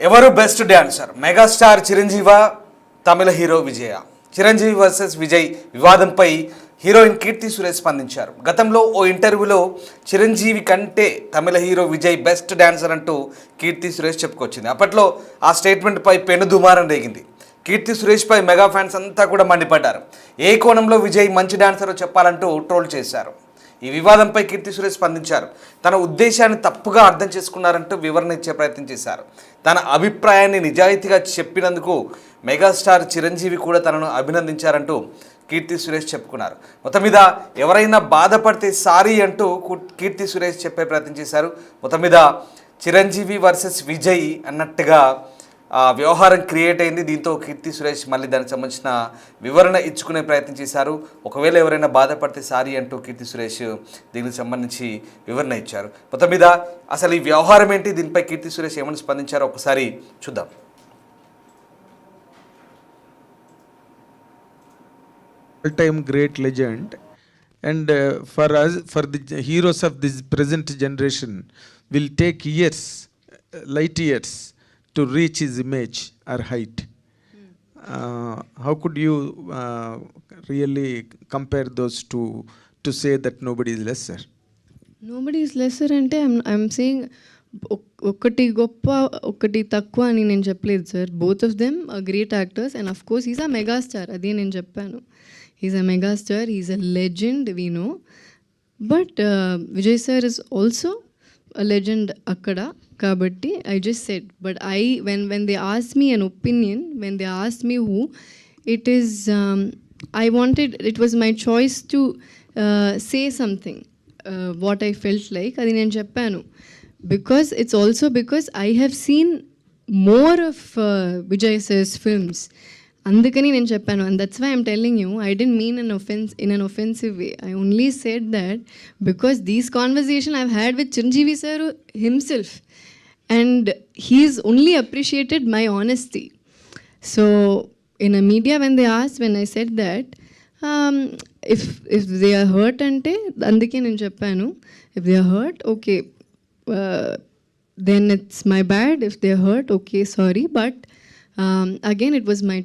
ఎవరు best dancer? Megastar Chiranjeeva, తమిళ hero విజయ. Chiranjeevi versus Vijay వివాదంపై heroine Keerthy Suresh స్పందించారు. గతంలో ఓ ఇంటర్వ్యూలో చిరంజీవి కంటే తమిళ హీరో విజయ్ బెస్ట్ డాన్సర్ అంటూ కీర్తి సురేష్ చెప్పుకొచ్చింది. అప్పట్లో ఆ స్టేట్మెంట్పై పెనుదుమారం రేగింది. కీర్తి సురేష్పై మెగా ఫ్యాన్స్ అంతా కూడా మండిపడ్డారు. ఏ కోణంలో విజయ్ మంచి డాన్సరో చెప్పాలంటూ ట్రోల్ చేశారు. ఈ వివాదంపై కీర్తి సురేష్ స్పందించారు. తన ఉద్దేశాన్ని తప్పుగా అర్థం చేసుకున్నారంటూ వివరణ ఇచ్చే ప్రయత్నం చేశారు. తన అభిప్రాయాన్ని నిజాయితీగా చెప్పినందుకు మెగాస్టార్ చిరంజీవి కూడా తనను అభినందించారంటూ కీర్తి సురేష్ చెప్పుకున్నారు. మొత్తం మీద ఎవరైనా బాధపడితే సారీ అంటూ కీర్తి సురేష్ చెప్పే ప్రయత్నం చేశారు. మొత్తం మీద చిరంజీవి వర్సెస్ విజయ్ అన్నట్టుగా వ్యవహారం క్రియేట్ అయింది. దీంతో కీర్తి సురేష్ మళ్ళీ దానికి సంబంధించిన వివరణ ఇచ్చుకునే ప్రయత్నం చేశారు. ఒకవేళ ఎవరైనా బాధపడితే సారీ అంటూ కీర్తి సురేష్ దీనికి సంబంధించి వివరణ ఇచ్చారు. మొత్తం మీద అసలు ఈ వ్యవహారం ఏంటి, దీనిపై కీర్తి సురేష్ ఏమని స్పందించారో ఒకసారి చూద్దాం. All-time great legend, and for us, for the heroes of this present generation, will take years, light years, to reach his image or height. How could you really compare those two to say that nobody is lesser? Nobody is lesser అంటే I'm saying ఒకటి గొప్ప ఒకటి తక్కువ అని నేను చెప్పలేదు sir. Both of them great actors and of course is a megastar. అదే నేను చెప్పాను. He's a megastar, he's a legend, we know. But Vijay sir is also a legend akkada. Kabatti, I just said. But when they asked me an opinion, when they asked me who, it is, it was my choice to say something, what I felt like. Adi nenu cheppanu. Because it's also because I have seen more of Vijay sir's films. అందుకని నేను చెప్పాను. And that's why I'm telling you, I didn't mean in an offensive way. I only said that because these conversation I had with Chiranjeevi sir himself and he's only appreciated my honesty. So in a media when I said that if they are hurt అంటే అందుకే నేను చెప్పాను. If they are hurt okay, then it's my bad. If they are hurt okay, sorry. But again it was my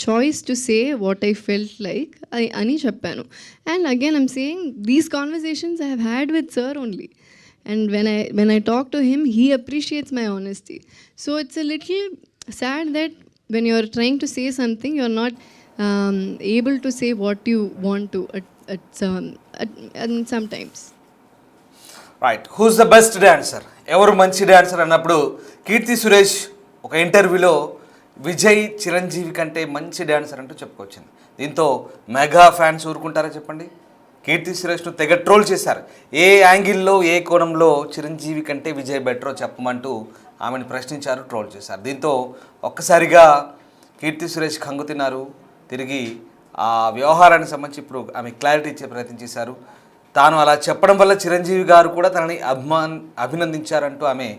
choice to say what I felt like ani cheppanu. And again I'm saying these conversations I have had with sir only, and when I talk to him he appreciates my honesty. So it's a little sad that when you're trying to say something you're not able to say what you want to at sometimes. Right, who's the best dancer, ఎవరు మంచి dancer అన్నప్పుడు కీర్తి సురేష్ ఒక ఇంటర్వ్యూలో విజయ్ చిరంజీవి కంటే మంచి dancer అంటూ చెప్పుకొచ్చింది. దీంతో మెగా ఫ్యాన్స్ ఊరుకుంటారా చెప్పండి? కీర్తి సురేష్ను తెగ ట్రోల్ చేశారు. ఏ యాంగిల్లో ఏ కోణంలో చిరంజీవి కంటే విజయ్ బెటరో చెప్పమంటూ ఆమెను ప్రశ్నించారు, ట్రోల్ చేశారు. దీంతో ఒక్కసారిగా కీర్తి సురేష్ కంగు తిన్నారు. తిరిగి ఆ వ్యవహారానికి సంబంధించి ఇప్పుడు ఆమె క్లారిటీ ఇచ్చే ప్రయత్నం చేశారు. తాను అలా చెప్పడం వల్ల చిరంజీవి గారు కూడా తనని అభినందించారంటూ ఆమె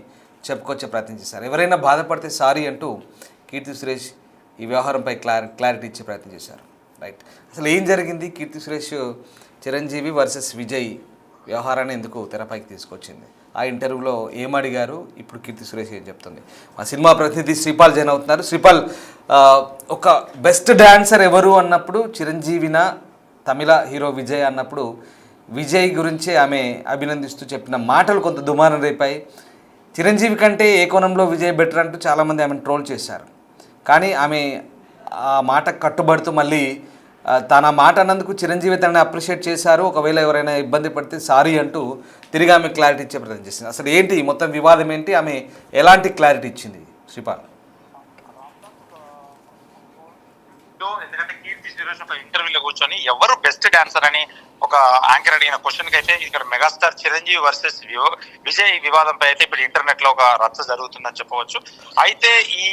చెప్పుకొచ్చే ప్రయత్నం చేశారు. ఎవరైనా బాధపడితే సారీ అంటూ కీర్తి సురేష్ ఈ వ్యవహారంపై క్లారిటీ ఇచ్చే ప్రయత్నం చేశారు. రైట్, అసలు ఏం జరిగింది? కీర్తి సురేష్ చిరంజీవి వర్సెస్ విజయ్ వ్యవహారాన్ని ఎందుకు తెరపైకి తీసుకొచ్చింది? ఆ ఇంటర్వ్యూలో ఏమడిగారు? ఇప్పుడు కీర్తి సురేష్ ఏం చెప్తుంది? మా సినిమా ప్రతినిధి శ్రీపాల్ జైన్ అవుతున్నారు. శ్రీపాల్, ఒక బెస్ట్ డాన్సర్ ఎవరు అన్నప్పుడు చిరంజీవినా తమిళ హీరో విజయ్ అన్నప్పుడు విజయ్ గురించే ఆమె అభినందిస్తూ చెప్పిన మాటలు కొంత దుమారం రేపాయి. చిరంజీవి కంటే ఏ కోణంలో విజయ్ బెటర్ అంటూ చాలామంది ఆమెను ట్రోల్ చేశారు. కానీ ఆమె ఆ మాట కట్టుబడుతూ మళ్ళీ తన మాట అన్నందుకు చిరంజీవి తనని అప్రిషియేట్ చేశారు. ఒకవేళ ఎవరైనా ఇబ్బంది పడితే సారీ అంటూ తిరిగి ఆమె క్లారిటీ ఇచ్చే ప్రయత్నం చేసింది. అసలు ఏంటి మొత్తం వివాదం ఏంటి? ఆమె ఎలాంటి క్లారిటీ ఇచ్చింది? శ్రీపాల్. ఎందుకంటే కీర్తి సురేష్ ఒక ఇంటర్వ్యూలో కూర్చొని ఎవరు బెస్ట్ డాన్సర్ అని ఒక యాంకర్ అడిగిన క్వశ్చన్ కి అయితే ఇక్కడ మెగాస్టార్ చిరంజీవి వర్సెస్ విజయ్ వివాదంపై అయితే ఇప్పుడు ఇంటర్నెట్ లో ఒక రచ్చ జరుగుతుందని చెప్పవచ్చు. అయితే ఈ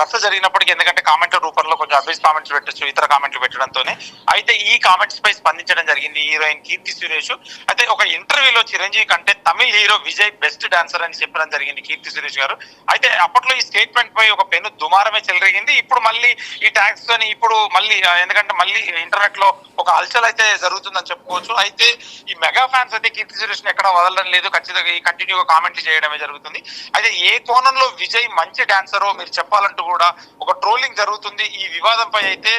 రచ్చ జరిగినప్పటికీ ఎందుకంటే కామెంట్ రూపంలో కొంచెం అబేస్ కామెంట్స్ పెట్టచ్చు, ఇతర కామెంట్లు పెట్టడంతోనే అయితే ఈ కామెంట్స్ పై స్పందించడం జరిగింది హీరోయిన్ కీర్తి సురేష్. అయితే ఒక ఇంటర్వ్యూలో చిరంజీవి కంటే తమిళ హీరో విజయ్ బెస్ట్ డాన్సర్ అని చెప్పడం జరిగింది కీర్తి సురేష్ గారు. అయితే అప్పట్లో ఈ స్టేట్మెంట్ పై ఒక పెను దుమారమే చెలరేగింది. ఇప్పుడు మళ్ళీ ఈ ట్యాగ్స్ తోని ఇప్పుడు మళ్ళీ ఎందుకంటే మళ్ళీ ఇంటర్నెట్ లో ఒక హల్చల్ అయితే జరుగుతుందని చెప్పుకోవచ్చు. చెప్పుకోవచ్చు. అయితే ఈ మెగా ఫ్యాన్స్ అయితే కీర్తి సురేష్ ఎక్కడ వదలడం లేదు, ఖచ్చితంగా ఈ కంటిన్యూగా కామెంట్లు చేయడమే జరుగుతుంది. అయితే ఏ కోణంలో విజయ్ మంచి డాన్సరో మీరు చెప్పాలంటూ కూడా ఒక ట్రోలింగ్ జరుగుతుంది. ఈ వివాదంపై అయితే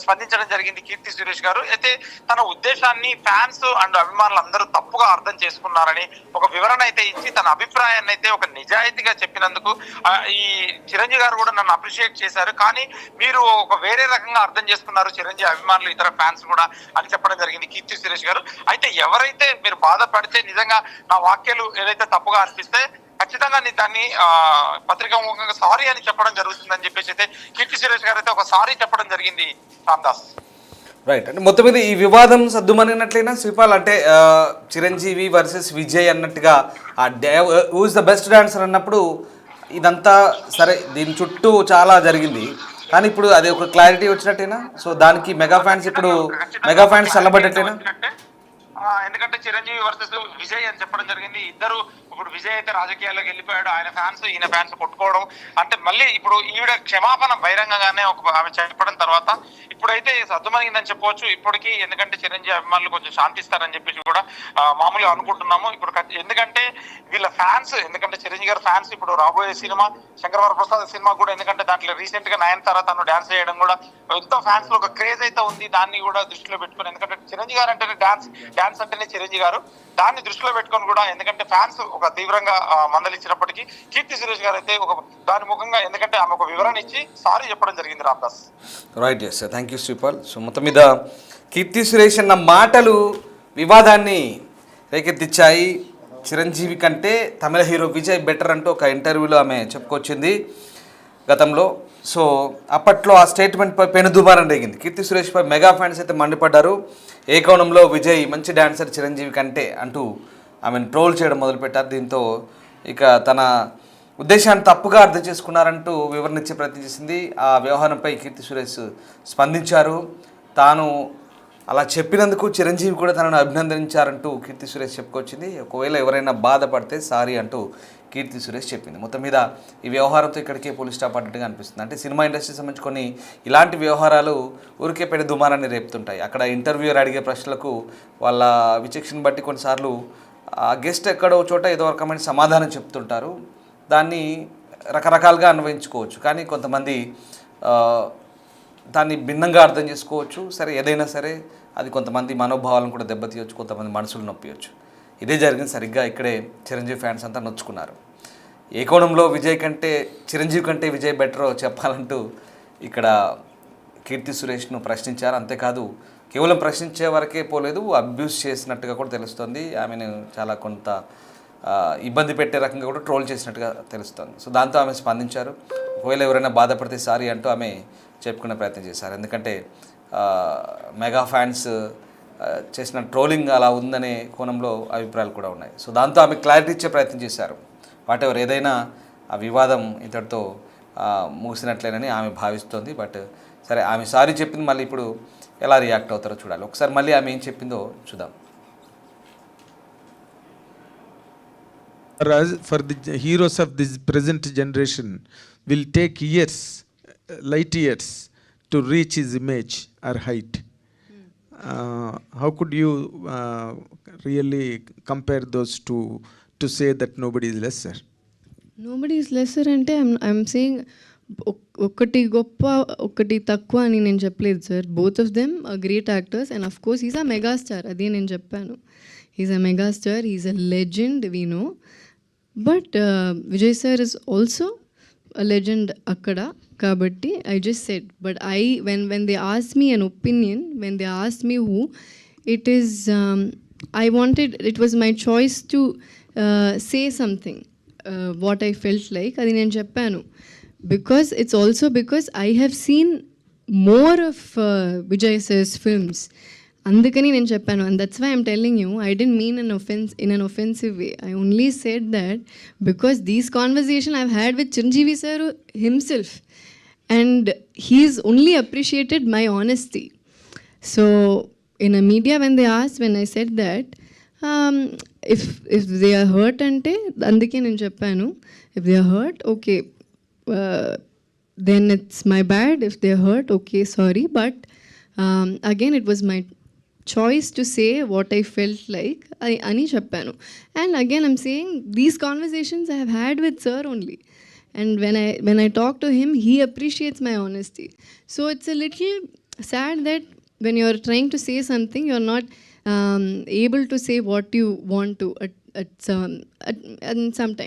స్పందించడం జరిగింది కీర్తి సురేష్ గారు. అయితే తన ఉద్దేశాన్ని ఫ్యాన్స్ అండ్ అభిమానులు అందరూ తప్పుగా అర్థం చేసుకున్నారని ఒక వివరణ అయితే ఇచ్చి తన అభిప్రాయాన్ని అయితే ఒక నిజాయితీగా చెప్పినందుకు ఈ చిరంజీవి గారు కూడా నన్ను అప్రిషియేట్ చేశారు. కానీ మీరు ఒక వేరే రకంగా అర్థం చేసుకున్నారు చిరంజీవి అభిమానులు, ఇతర ఫ్యాన్స్ కూడా అని చెప్పడం జరిగింది కీర్తి సురేష్ గారు. అయితే ఎవరైతే మీరు బాధపడితే నిజంగా నా వాక్యాలు ఏదైతే తప్పుగా అనిపిస్తే ఖచ్చితంగా దాన్ని పత్రికా ముఖంగా సారీ అని చెప్పడం జరుగుతుందని చెప్పేసి అయితే కీర్తి సురేష్ గారు అయితే ఒక సారీ చెప్పడం జరిగింది. రామ్దాస్ రైట్, అంటే మొత్తం మీద ఈ వివాదం సద్దుమనినట్లయినా శ్రీపాల్, అంటే చిరంజీవి వర్సెస్ విజయ్ అన్నట్టుగా who is the best dancer అన్నప్పుడు ఇదంతా సరే, దీని చుట్టూ చాలా జరిగింది, కానీ ఇప్పుడు అది ఒక క్లారిటీ వచ్చినట్టేనా? సో దానికి మెగా ఫ్యాన్స్ ఇప్పుడు మెగా ఫ్యాన్స్ చల్లబడ్డట్టేనా? ఎందుకంటే చిరంజీవి వర్సెస్ విజయ్ అని చెప్పడం జరిగింది. ఇద్దరు ఇప్పుడు విజయ్ అయితే రాజకీయాల్లోకి వెళ్ళిపోయాడు, ఆయన ఫ్యాన్స్ ఈయన ఫ్యాన్స్ కొట్టుకోవడం అంటే మళ్ళీ ఇప్పుడు ఈవిడ క్షమాపణ బహిరంగంగానే ఆమె చెప్పడం తర్వాత ఇప్పుడైతే సద్దుమనిందని చెప్పవచ్చు ఇప్పటికీ. ఎందుకంటే చిరంజీవి అభిమానులు కొంచెం శాంతిస్తారని చెప్పేసి కూడా మామూలుగా అనుకుంటున్నాము ఇప్పుడు. ఎందుకంటే వీళ్ళ ఫ్యాన్స్, ఎందుకంటే చిరంజీవి గారి ఫ్యాన్స్ ఇప్పుడు రాబోయే సినిమా శంకరవర ప్రసాద్ సినిమా కూడా, ఎందుకంటే దాంట్లో రీసెంట్ గా నయనతార తను డాన్స్ చేయడం కూడా ఎంతో ఫ్యాన్స్ లో ఒక క్రేజ్ అయితే ఉంది. దాన్ని కూడా దృష్టిలో పెట్టుకుని, ఎందుకంటే చిరంజీవి గారు అంటేనే డాన్స్ అంటేనే చిరంజీవి గారు, దాన్ని దృష్టిలో పెట్టుకొని కూడా ఎందుకంటే ఫ్యాన్స్ ఒక తీవ్రంగా మందలిచ్చినప్పటికీ కీర్తి సురేష్ గారు అయితే ఒక దాని ముఖంగా ఎందుకంటే ఆమె ఒక వివరణ ఇచ్చి సారీ చెప్పడం జరిగింది. Ramdas right, yes, thank you Sripal. So మొత్తం మీద కీర్తి సురేష్ అన్న మాటలు వివాదాన్ని రేకెత్తిచ్చాయి. చిరంజీవి కంటే తమిళ హీరో విజయ్ బెటర్ అంటూ ఒక ఇంటర్వ్యూలో ఆమె చెప్పుకొచ్చింది గతంలో. సో అప్పట్లో ఆ స్టేట్మెంట్పై పెనుదుమారం రేగింది. కీర్తి సురేష్పై మెగా ఫ్యాన్స్ అయితే మండిపడ్డారు. ఏ కోణంలో విజయ్ మంచి డాన్సర్ చిరంజీవి కంటే అంటూ ఆమెను ట్రోల్ చేయడం మొదలుపెట్టారు. దీంతో ఇక తన ఉద్దేశాన్ని తప్పుగా అర్థం చేసుకున్నారంటూ వివరణ ఇచ్చే ప్రయత్నం చేసింది. ఆ వ్యవహారంపై కీర్తి సురేష్ స్పందించారు. తాను అలా చెప్పినందుకు చిరంజీవి కూడా తనను అభినందించారంటూ కీర్తి సురేష్ చెప్పుకొచ్చింది. ఒకవేళ ఎవరైనా బాధపడితే సారీ అంటూ కీర్తి సురేష్ చెప్పింది. మొత్తం మీద ఈ వ్యవహారంతో ఇక్కడికే పోలీస్ స్టాప్ పడ్డట్టుగా అనిపిస్తుంది. అంటే సినిమా ఇండస్ట్రీకి సంబంధించి కొన్ని ఇలాంటి వ్యవహారాలు ఊరికే పెద్ద దుమారాన్ని రేపుతుంటాయి. అక్కడ ఇంటర్వ్యూయర్ అడిగే ప్రశ్నలకు వాళ్ళ విచక్షణ బట్టి కొన్నిసార్లు ఆ గెస్ట్ ఎక్కడో చోట ఏదో రకమైన సమాధానం చెప్తుంటారు. దాన్ని రకరకాలుగా అన్వయించుకోవచ్చు, కానీ కొంతమంది దాన్ని భిన్నంగా అర్థం చేసుకోవచ్చు. సరే, ఏదైనా సరే అది కొంతమంది మనోభావాలను కూడా దెబ్బతీయవచ్చు, కొంతమంది మనసులు నొప్పియచ్చు. ఇదే జరిగింది. సరిగ్గా ఇక్కడే చిరంజీవి ఫ్యాన్స్ అంతా నొచ్చుకున్నారు. ఏ కోణంలో విజయ్ కంటే చిరంజీవి కంటే విజయ్ బెటరో చెప్పాలంటూ ఇక్కడ కీర్తి సురేష్ను ప్రశ్నించారు. అంతేకాదు కేవలం ప్రశ్నించే వరకే పోలేదు, అబ్యూస్ చేసినట్టుగా కూడా తెలుస్తుంది. ఆమెను చాలా కొంత ఇబ్బంది పెట్టే రకంగా కూడా ట్రోల్ చేసినట్టుగా తెలుస్తుంది. సో దాంతో ఆమె స్పందించారు. ఒకవేళ ఎవరైనా బాధపడితే సారీ అంటూ ఆమె చెప్పుకునే ప్రయత్నం చేశారు. ఎందుకంటే మెగా ఫ్యాన్స్ చేసిన ట్రోలింగ్ అలా ఉందనే కోణంలో అభిప్రాయాలు కూడా ఉన్నాయి. సో దాంతో ఆమె క్లారిటీ ఇచ్చే ప్రయత్నం చేశారు. వాటెవర్ ఏదైనా ఆ వివాదం ఇంతటితో ముగిసినట్లేనని ఆమె భావిస్తోంది. బట్ సరే, ఆమె సారీ చెప్పింది. మళ్ళీ ఇప్పుడు ఎలా రియాక్ట్ అవుతారో చూడాలి. ఒకసారి మళ్ళీ ఆమె ఏం చెప్పిందో చూద్దాం. For the heroes of this present generation will take years, light years, to reach his image or height. How could you really compare those two to say that nobody is lesser? Nobody is lesser అంటే I'm saying ఒకటి గొప్ప ఒకటి తక్కువ అని నేను చెప్పలేదు sir. Both of them great actors and of course is a megastar. అదే నేను చెప్పాను. Is a megastar, is a legend, we know. But Vijay sir is also a legend అక్కడ. కాబట్టి I just said, but when they asked me an opinion, when they asked me who, it was my choice to say something, what I felt like. అది నేను చెప్పాను. Because it's also because I have seen more of Vijay sir's films. అందుకని నేను చెప్పాను. And that's why I'm telling you, I didn't mean in an offensive way. I only said that because these conversations I've had with Chiranjeevi sir himself, and he's only appreciated my honesty. So in a media when I said that, if they are hurt ante అందుకే నేను చెప్పాను, if they are hurt, okay, then it's my bad. If they are hurt, okay, sorry. But again, it was my choice to say what I felt like అని చెప్పాను. And again I'm saying these conversations I have had with sir only. And when I talk to him, he appreciates my honesty. So it's a little sad that when you're trying to say something, you're not able to say what you want to at some time.